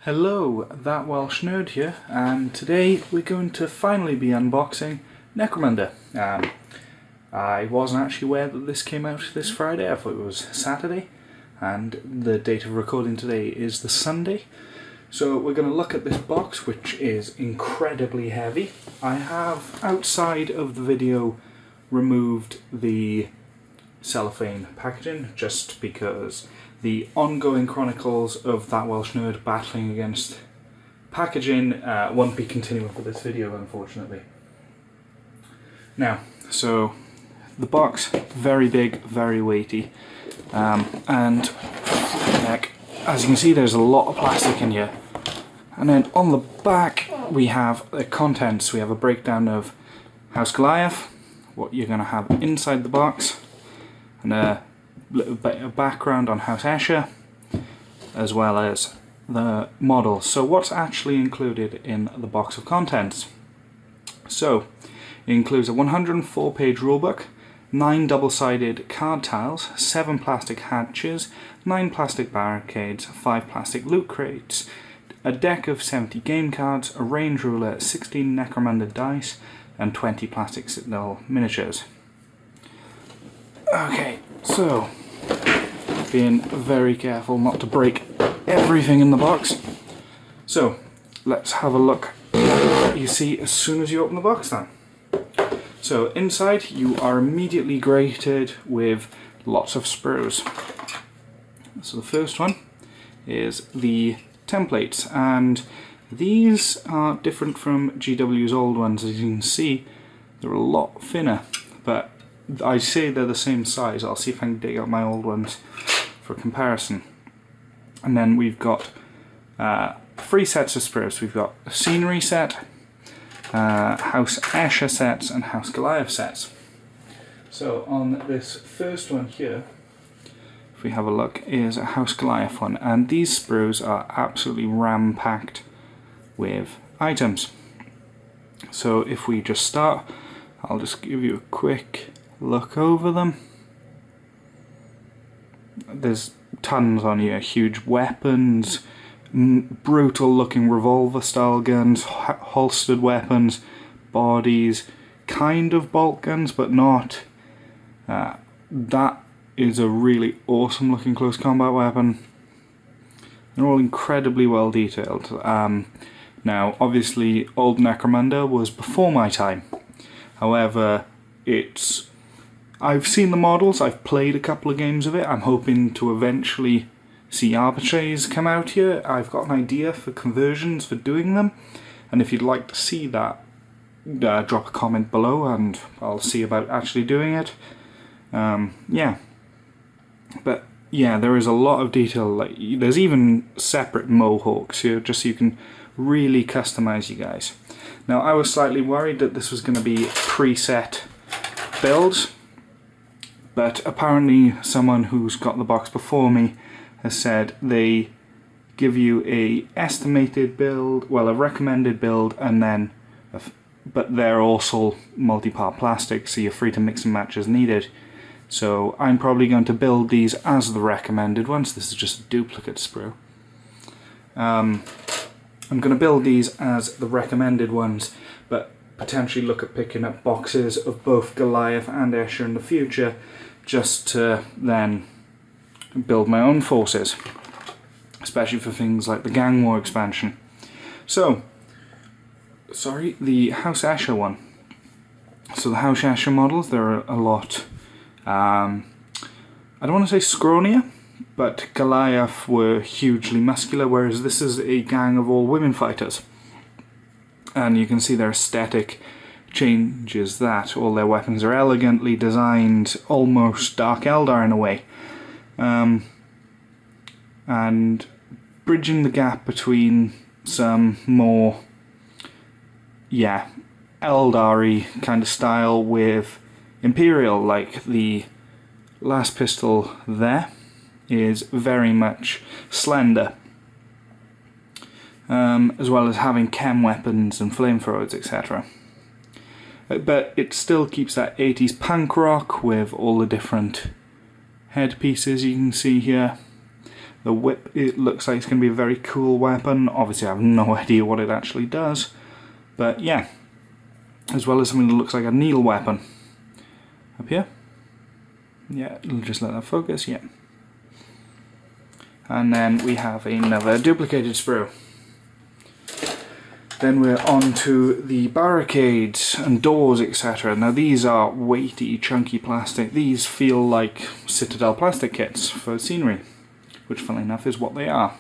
Hello, That Welsh Nerd here, and today we're going to finally be unboxing Necromunda. I wasn't actually aware that this came out this Friday. I thought it was Saturday, and the date of recording today is the Sunday. So we're going to look at this box, which is incredibly heavy. I have, outside of the video, removed the cellophane packaging just because the ongoing chronicles of That Welsh Nerd battling against packaging won't be continuing for this video, unfortunately. Now, so the box, very big, very weighty, and neck, as you can see, there's a lot of plastic in here. And then on the back we have the contents. We have a breakdown of House Goliath, what you're going to have inside the box, and a little bit of background on House Escher, as well as the model. So what's actually included in the box of contents? So it includes a 104-page rulebook, 9 double-sided card tiles, 7 plastic hatches, 9 plastic barricades, 5 plastic loot crates, a deck of 70 game cards, a range ruler, 16 Necromunda dice, and 20 plastic Citadel miniatures. Okay, so being very careful not to break everything in the box. So let's have a look at what you see as soon as you open the box then. So inside you are immediately greeted with lots of sprues. So the first one is the templates, and these are different from GW's old ones. As you can see, they're a lot thinner, but I say they're the same size. I'll see if I can dig out my old ones for comparison. And then we've got 3 sets of sprues. We've got a scenery set, House Escher sets, and House Goliath sets. So on this first one here, if we have a look, is a House Goliath one, and these sprues are absolutely ram-packed with items. So if we just start, I'll just give you a quick look over them. There's tons on here, huge weapons, brutal looking revolver style guns, holstered weapons, bodies, kind of bolt guns but not. That is a really awesome looking close combat weapon. They're all incredibly well detailed. Now obviously old Necromunda was before my time, however I've seen the models, I've played a couple of games of it. I'm hoping to eventually see arbitraries come out here. I've got an idea for conversions for doing them, and if you'd like to see that, drop a comment below and I'll see about actually doing it. Yeah, but yeah, there is a lot of detail. Like, there's even separate mohawks here, just so you can really customize you guys. Now I was slightly worried that this was going to be preset builds, but apparently someone who's got the box before me has said they give you a estimated build, well, a recommended build, and then but they're also multi-part plastic, so you're free to mix and match as needed. So I'm probably going to build these as the recommended ones. This is just a duplicate sprue. I'm going to build these as the recommended ones, but potentially look at picking up boxes of both Goliath and Escher in the future, just to then build my own forces, especially for things like the Gang War expansion. So, sorry, the House Escher one. So the House Escher models, they're a lot, I don't want to say scrawnier, but Goliath were hugely muscular, whereas this is a gang of all women fighters. And you can see their aesthetic changes that. All their weapons are elegantly designed, almost Dark Eldar in a way. And bridging the gap between some more, yeah, Eldar-y kind of style with Imperial, like the last pistol there is very much slender. As well as having chem weapons and flamethrowers, etc. But it still keeps that 80s punk rock with all the different headpieces you can see here. The whip, it looks like it's going to be a very cool weapon. Obviously I have no idea what it actually does, but yeah. As well as something that looks like a needle weapon. Up here. Yeah, just let that focus, yeah. And then we have another duplicated sprue. Then we're on to the barricades and doors, etc. Now these are weighty, chunky plastic. These feel like Citadel plastic kits for scenery, which funnily enough is what they are.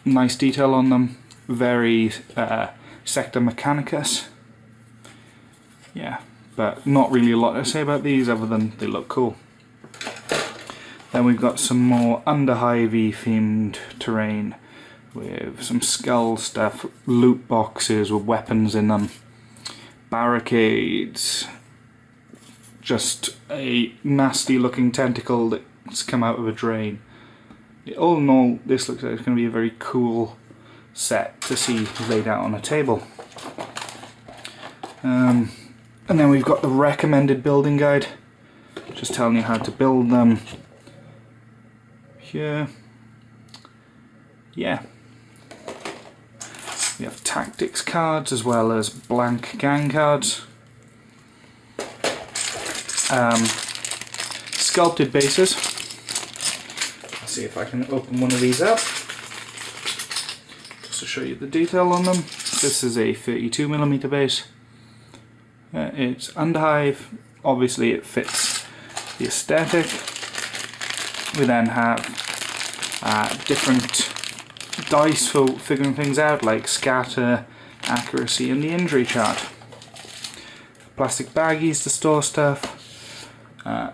Nice detail on them, very Sector Mechanicus. Yeah, but not really a lot to say about these other than they look cool. Then we've got some more Underhive-y themed terrain with some skull stuff, loot boxes with weapons in them, barricades, just a nasty looking tentacle that's come out of a drain. All in all, this looks like it's going to be a very cool set to see laid out on a table. And then we've got the recommended building guide, just telling you how to build them. Here, yeah. We have tactics cards as well as blank gang cards. Sculpted bases. Let's see if I can open one of these up just to show you the detail on them. This is a 32mm base. It's Underhive. Obviously it fits the aesthetic. We then have different dice for figuring things out, like scatter, accuracy, and the injury chart. Plastic baggies to store stuff.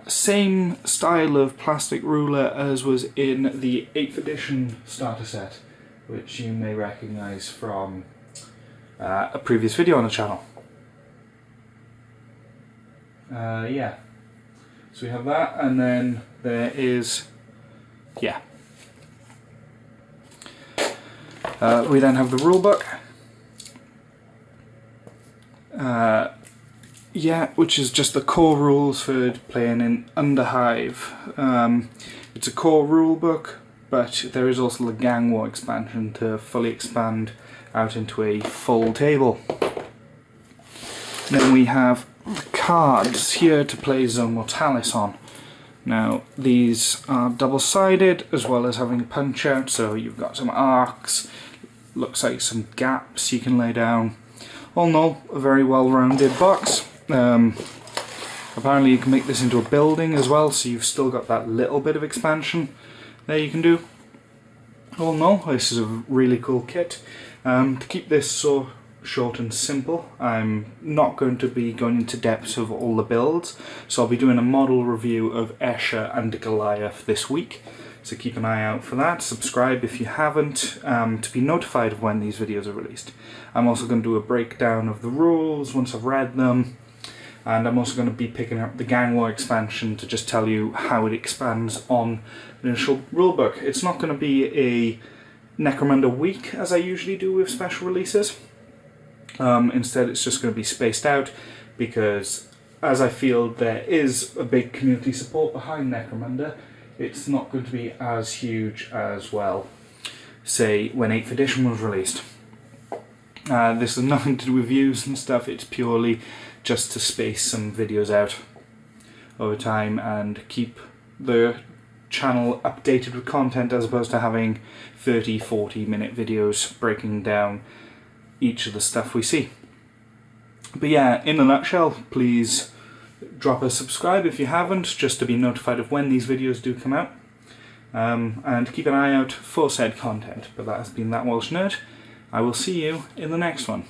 Same style of plastic ruler as was in the 8th edition starter set, which you may recognise from a previous video on the channel. Yeah. So we have that, and then there is, yeah. We then have the rulebook. Yeah, which is just the core rules for playing in Underhive. It's a core rulebook, but there is also the Gang War expansion to fully expand out into a full table. Then we have the cards here to play Zone Mortalis on. Now these are double-sided as well as having punch out, so you've got some arcs, looks like some gaps you can lay down. All in all, a very well-rounded box. Apparently you can make this into a building as well, so you've still got that little bit of expansion there you can do. All in all, this is a really cool kit. To keep this so short and simple, I'm not going to be going into depth of all the builds, so I'll be doing a model review of Escher and Goliath this week, so keep an eye out for that. Subscribe if you haven't to be notified of when these videos are released. I'm also going to do a breakdown of the rules once I've read them, and I'm also going to be picking up the Gang War expansion to just tell you how it expands on the initial rulebook. It's not going to be a Necromunda week as I usually do with special releases. Instead it's just going to be spaced out, because as I feel there is a big community support behind Necromunda, it's not going to be as huge as, well, say when 8th edition was released. This has nothing to do with views and stuff, it's purely just to space some videos out over time and keep the channel updated with content, as opposed to having 30-40 minute videos breaking down each of the stuff we see. But yeah, in a nutshell, please drop a subscribe if you haven't, just to be notified of when these videos do come out, and keep an eye out for said content. But that has been That Welsh Nerd. I will see you in the next one.